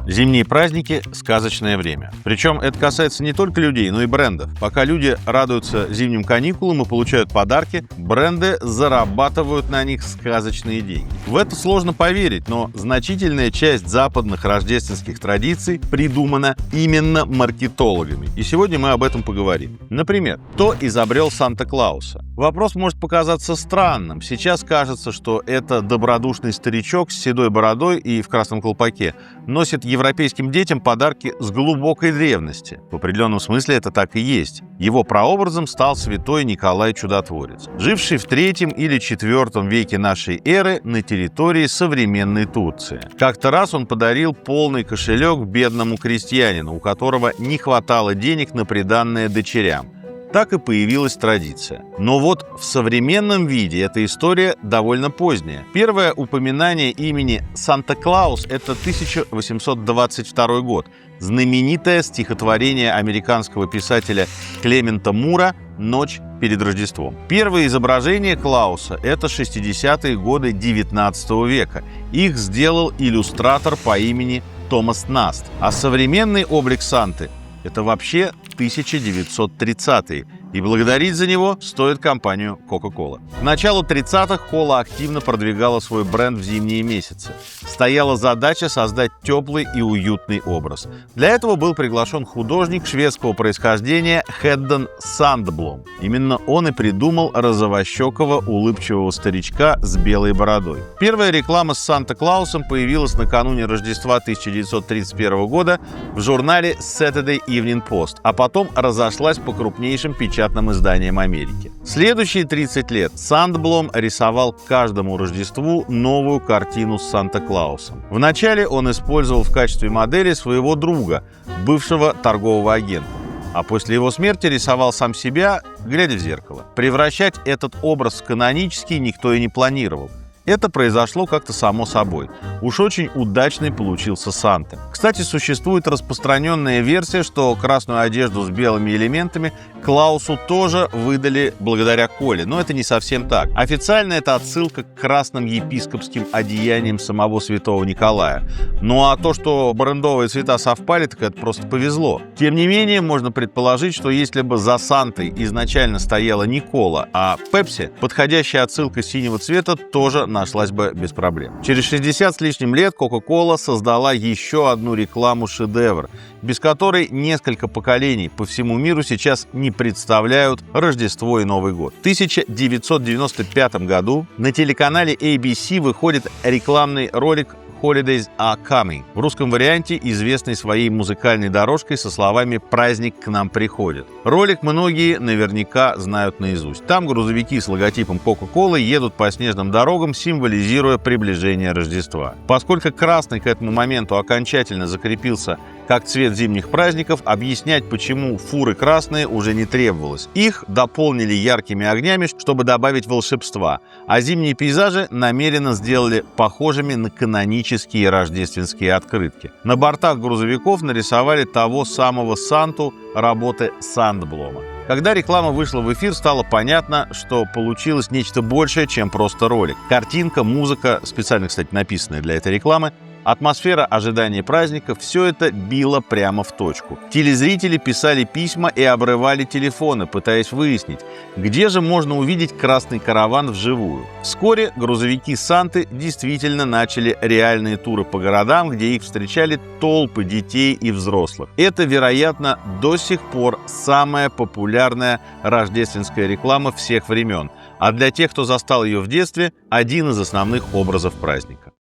Зимние праздники – сказочное время. Причем это касается не только людей, но и брендов. Пока люди радуются зимним каникулам и получают подарки, бренды зарабатывают на них сказочные деньги. В это сложно поверить, но значительная часть западных рождественских традиций придумана именно маркетологами. И сегодня мы об этом поговорим. Например, кто изобрел Санта-Клауса? Вопрос может показаться странным. Сейчас кажется, что это добродушный старичок с седой бородой и в красном колпаке носит европейским детям подарки с глубокой древности. В определенном смысле это так и есть. Его прообразом стал святой Николай Чудотворец, живший в III или IV веке нашей эры на территории современной Турции. Как-то раз он подарил полный кошелек бедному крестьянину, у которого не хватало денег на приданное дочерям. Так и появилась традиция. Но вот в современном виде эта история довольно поздняя. Первое упоминание имени Санта-Клаус – это 1822 год. Знаменитое стихотворение американского писателя Клемента Мура «Ночь перед Рождеством». Первое изображение Клауса – это 60-е годы XIX века. Их сделал иллюстратор по имени Томас Наст. А современный облик Санты – это вообще 1930-е, и благодарить за него стоит компанию Coca-Cola. К началу 30-х Кола активно продвигала свой бренд в зимние месяцы. Стояла задача создать теплый и уютный образ. Для этого был приглашен художник шведского происхождения Хедден Сандблом. Именно он и придумал розовощекого улыбчивого старичка с белой бородой. Первая реклама с Санта-Клаусом появилась накануне Рождества 1931 года в журнале Saturday Evening Post, а потом разошлась по крупнейшим печатным изданиям Америки. Следующие 30 лет Сандблом рисовал к каждому Рождеству новую картину с Санта-Клаусом. Вначале он использовал в качестве модели своего друга, бывшего торгового агента, а после его смерти рисовал сам себя, глядя в зеркало. Превращать этот образ в канонический никто и не планировал. Это произошло как-то само собой. Уж очень удачный получился Санта. Кстати, существует распространенная версия, что красную одежду с белыми элементами Клаусу тоже выдали благодаря Коле, но это не совсем так. Официально это отсылка к красным епископским одеяниям самого святого Николая. Ну а то, что брендовые цвета совпали, так это просто повезло. Тем не менее, можно предположить, что если бы за Сантой изначально стояла не Кола, а Пепси, подходящая отсылка синего цвета тоже нашлась бы без проблем. Через 60 с лишним лет Coca-Cola создала еще одну рекламу-шедевр, без которой несколько поколений по всему миру сейчас не представляют Рождество и Новый год. В 1995 году на телеканале ABC выходит рекламный ролик «Holidays are coming», в русском варианте известный своей музыкальной дорожкой со словами «Праздник к нам приходит». Ролик многие наверняка знают наизусть. Там грузовики с логотипом Coca-Cola едут по снежным дорогам, символизируя приближение Рождества. Поскольку красный к этому моменту окончательно закрепился как цвет зимних праздников, объяснять, почему фуры красные, уже не требовалось. Их дополнили яркими огнями, чтобы добавить волшебства, а зимние пейзажи намеренно сделали похожими на канонические рождественские открытки. На бортах грузовиков нарисовали того самого Санту работы Сандблома. Когда реклама вышла в эфир, стало понятно, что получилось нечто большее, чем просто ролик. Картинка, музыка, специально, кстати, написанная для этой рекламы, атмосфера ожидания праздника – все это било прямо в точку. Телезрители писали письма и обрывали телефоны, пытаясь выяснить, где же можно увидеть красный караван вживую. Вскоре грузовики Санты действительно начали реальные туры по городам, где их встречали толпы детей и взрослых. Это, вероятно, до сих пор самая популярная рождественская реклама всех времен, а для тех, кто застал ее в детстве, один из основных образов праздника.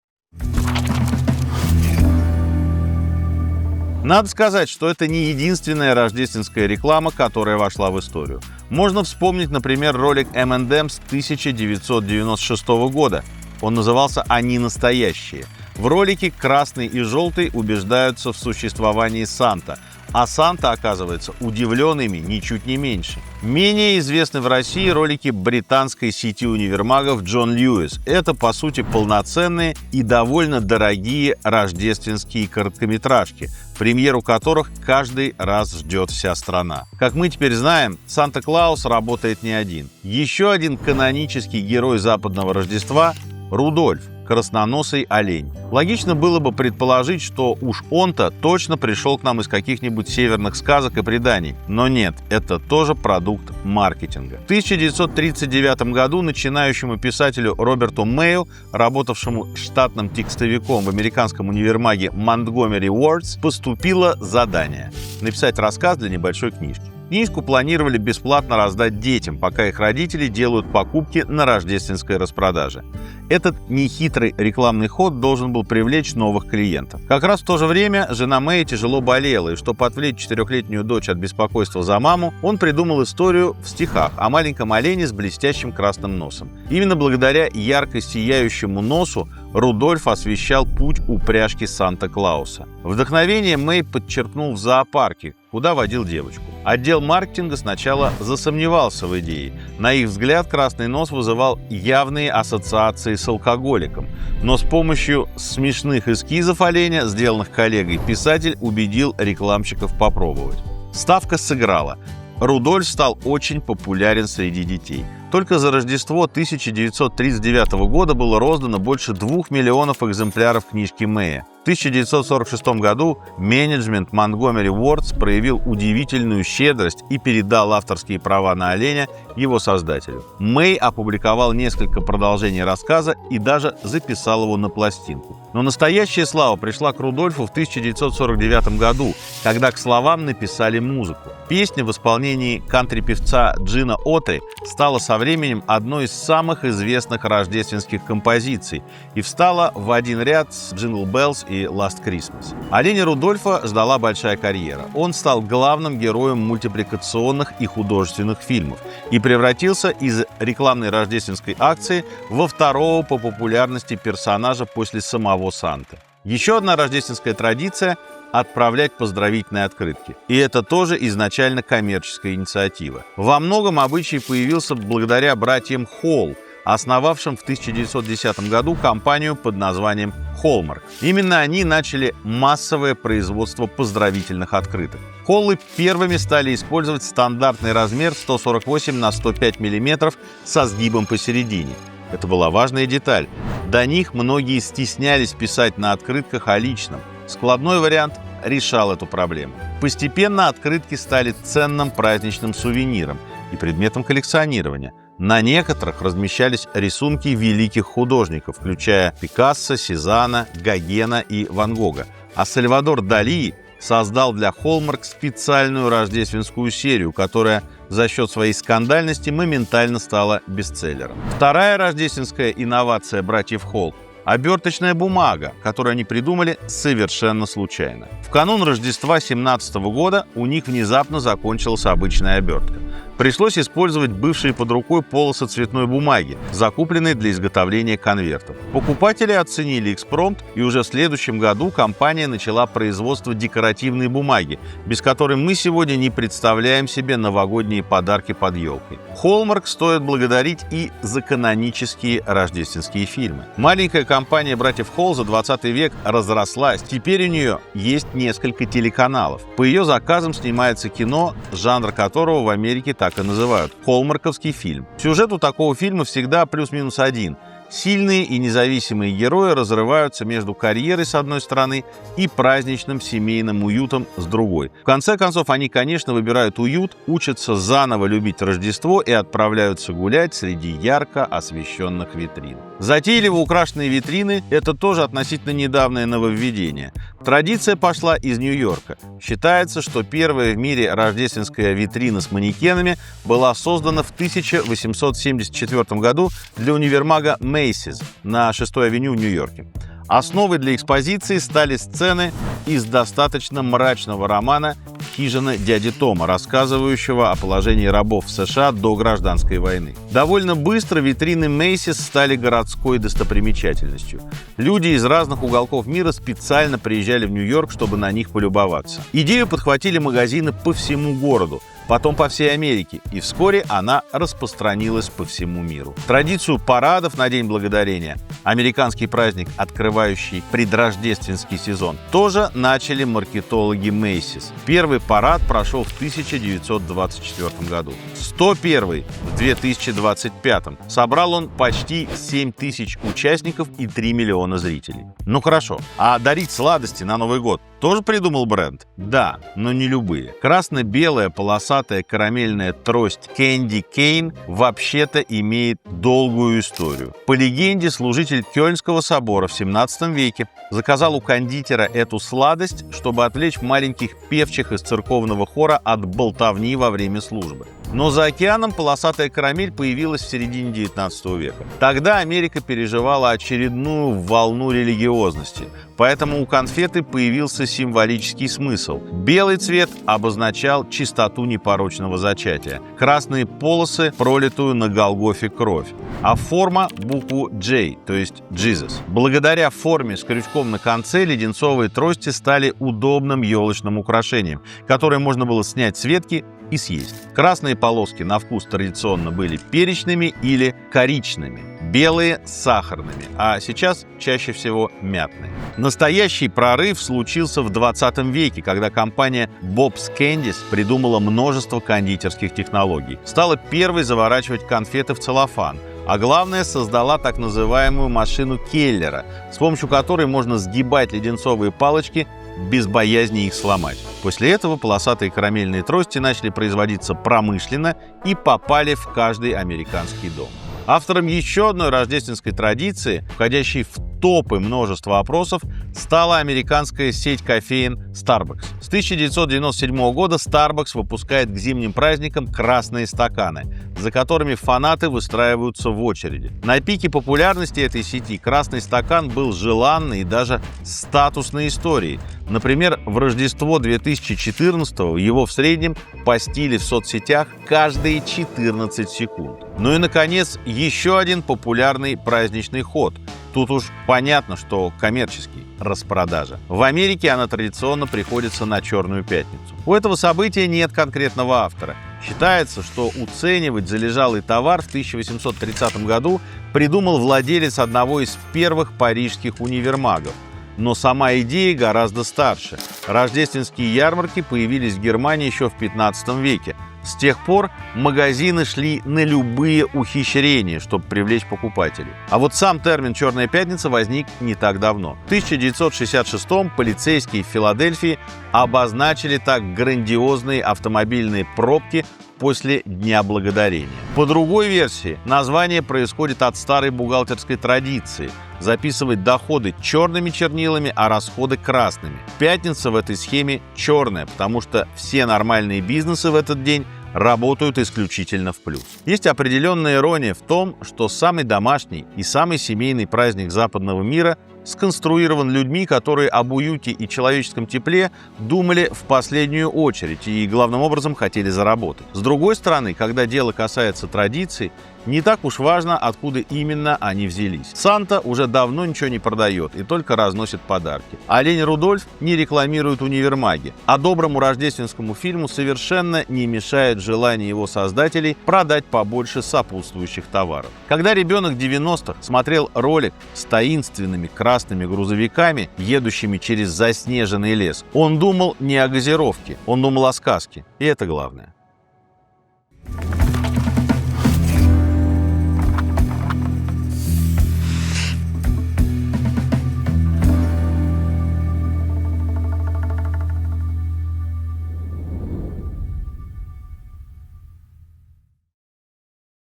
Надо сказать, что это не единственная рождественская реклама, которая вошла в историю. Можно вспомнить, например, ролик M&M's 1996 года. Он назывался «Они настоящие». В ролике красный и желтый убеждаются в существовании Санта, а Санта оказывается удивлен ими ничуть не меньше. Менее известны в России ролики британской сети универмагов John Lewis. Это, по сути, полноценные и довольно дорогие рождественские короткометражки, премьеру которых каждый раз ждет вся страна. Как мы теперь знаем, Санта-Клаус работает не один. Еще один канонический герой западного Рождества – Рудольф, красноносый олень. Логично было бы предположить, что уж он-то точно пришел к нам из каких-нибудь северных сказок и преданий. Но нет, это тоже продукт маркетинга. В 1939 году начинающему писателю Роберту Мэю, работавшему штатным текстовиком в американском универмаге Montgomery Ward's, поступило задание – написать рассказ для небольшой книжки. Книжку планировали бесплатно раздать детям, пока их родители делают покупки на рождественской распродаже. Этот нехитрый рекламный ход должен был привлечь новых клиентов. Как раз в то же время жена Мэй тяжело болела, и чтобы отвлечь 4-летнюю дочь от беспокойства за маму, он придумал историю в стихах о маленьком олене с блестящим красным носом. Именно благодаря ярко сияющему носу Рудольф освещал путь упряжки Санта-Клауса. Вдохновение Мэй подчеркнул в зоопарке, куда водил девочку. Отдел маркетинга сначала засомневался в идее. На их взгляд, красный нос вызывал явные ассоциации с алкоголиком. Но с помощью смешных эскизов оленя, сделанных коллегой, писатель убедил рекламщиков попробовать. Ставка сыграла. Рудольф стал очень популярен среди детей. Только за Рождество 1939 года было роздано больше 2 миллионов экземпляров книжки Мэя. В 1946 году менеджмент Montgomery Ward's проявил удивительную щедрость и передал авторские права на оленя его создателю. Мэй опубликовал несколько продолжений рассказа и даже записал его на пластинку. Но настоящая слава пришла к Рудольфу в 1949 году, когда к словам написали музыку. Песня в исполнении кантри-певца Джина Отри стала со временем одной из самых известных рождественских композиций и встала в один ряд с «Jingle Bells» и «Last Christmas». Оленя Рудольфа ждала большая карьера. Он стал главным героем мультипликационных и художественных фильмов и превратился из рекламной рождественской акции во второго по популярности персонажа после самого Санты. Еще одна рождественская традиция – отправлять поздравительные открытки. И это тоже изначально коммерческая инициатива. Во многом обычай появился благодаря братьям Холл, основавшим в 1910 году компанию под названием Hallmark. Именно они начали массовое производство поздравительных открыток. Холлы первыми стали использовать стандартный размер 148 на 105 мм со сгибом посередине. Это была важная деталь. До них многие стеснялись писать на открытках о личном. Складной вариант решал эту проблему. Постепенно открытки стали ценным праздничным сувениром и предметом коллекционирования. На некоторых размещались рисунки великих художников, включая Пикассо, Сезанна, Гогена и Ван Гога. А Сальвадор Дали создал для Hallmark специальную рождественскую серию, которая за счет своей скандальности моментально стала бестселлером. Вторая рождественская инновация братьев Холл – оберточная бумага, которую они придумали совершенно случайно. В канун Рождества 1917 года у них внезапно закончилась обычная обертка. Пришлось использовать бывшие под рукой полосы цветной бумаги, закупленные для изготовления конвертов. Покупатели оценили экспромт, и уже в следующем году компания начала производство декоративной бумаги, без которой мы сегодня не представляем себе новогодние подарки под елкой. Hallmark стоит благодарить и за канонические рождественские фильмы. Маленькая компания братьев Холл за 20 век разрослась. Теперь у нее есть несколько телеканалов. По ее заказам снимается кино, жанр которого в Америке так и называют – холмарковский фильм. Сюжет у такого фильма всегда плюс-минус один. Сильные и независимые герои разрываются между карьерой с одной стороны и праздничным семейным уютом с другой. В конце концов, они, конечно, выбирают уют, учатся заново любить Рождество и отправляются гулять среди ярко освещенных витрин. Затейливо украшенные витрины – это тоже относительно недавнее нововведение. Традиция пошла из Нью-Йорка. Считается, что первая в мире рождественская витрина с манекенами была создана в 1874 году для универмага Macy's на 6-й авеню в Нью-Йорке. Основой для экспозиции стали сцены из достаточно мрачного романа «Хижина дяди Тома», рассказывающего о положении рабов в США до гражданской войны. Довольно быстро витрины Macy's стали городской достопримечательностью. Люди из разных уголков мира специально приезжали в Нью-Йорк, чтобы на них полюбоваться. Идею подхватили магазины по всему городу. потом по всей Америке, и вскоре она распространилась по всему миру. Традицию парадов на День Благодарения, американский праздник, открывающий предрождественский сезон, тоже начали маркетологи Macy's. Первый парад прошел в 1924 году. 101-й в 2025. Собрал он почти 7 тысяч участников и 3 миллиона зрителей. Ну хорошо, а дарить сладости на Новый год тоже придумал бренд? Да, но не любые. Красно-белая полосатая карамельная трость Candy Cane вообще-то имеет долгую историю. По легенде, служитель Кёльнского собора в 17 веке заказал у кондитера эту сладость, чтобы отвлечь маленьких певчих из церковного хора от болтовни во время службы. Но за океаном полосатая карамель появилась в середине 19 века. Тогда Америка переживала очередную волну религиозности, поэтому у конфеты появился символический смысл. Белый цвет обозначал чистоту непорочного зачатия, красные полосы – пролитую на Голгофе кровь, а форма – букву J, то есть Jesus. Благодаря форме с крючком на конце леденцовые трости стали удобным елочным украшением, которое можно было снять с ветки и съесть. Красные полоски на вкус традиционно были перечными или коричными, белые – сахарными, а сейчас чаще всего мятные. Настоящий прорыв случился в 20 веке, когда компания Bob's Candies придумала множество кондитерских технологий. Стала первой заворачивать конфеты в целлофан, а главное, создала так называемую машину Келлера, с помощью которой можно сгибать леденцовые палочки без боязни их сломать. После этого полосатые карамельные трости начали производиться промышленно и попали в каждый американский дом. Автором еще одной рождественской традиции, входящей в топы множества опросов, стала американская сеть кофеен Starbucks. С 1997 года Starbucks выпускает к зимним праздникам красные стаканы, за которыми фанаты выстраиваются в очереди. На пике популярности этой сети красный стакан был желанной и даже статусной историей. Например, в Рождество 2014-го его в среднем постили в соцсетях каждые 14 секунд. Ну и, наконец, еще один популярный праздничный ход. Тут уж понятно, что коммерческий – распродажа. В Америке она традиционно приходится на Черную пятницу. У этого события нет конкретного автора. Считается, что уценивать залежалый товар в 1830 году придумал владелец одного из первых парижских универмагов. Но сама идея гораздо старше. Рождественские ярмарки появились в Германии еще в 15 веке. С тех пор магазины шли на любые ухищрения, чтобы привлечь покупателей. А вот сам термин «Черная пятница» возник не так давно. В 1966-м полицейские в Филадельфии обозначили так грандиозные автомобильные пробки после Дня Благодарения. По другой версии, название происходит от старой бухгалтерской традиции – записывать доходы черными чернилами, а расходы красными. Пятница в этой схеме черная, потому что все нормальные бизнесы в этот день работают исключительно в плюс. Есть определенная ирония в том, что самый домашний и самый семейный праздник западного мира сконструирован людьми, которые об уюте и человеческом тепле думали в последнюю очередь и, главным образом, хотели заработать. С другой стороны, когда дело касается традиций, не так уж важно, откуда именно они взялись. Санта уже давно ничего не продает и только разносит подарки. Олень Рудольф не рекламирует универмаги, а доброму рождественскому фильму совершенно не мешает желание его создателей продать побольше сопутствующих товаров. Когда ребенок 90-х смотрел ролик с таинственными красными грузовиками, едущими через заснеженный лес, он думал не о газировке, он думал о сказке. И это главное.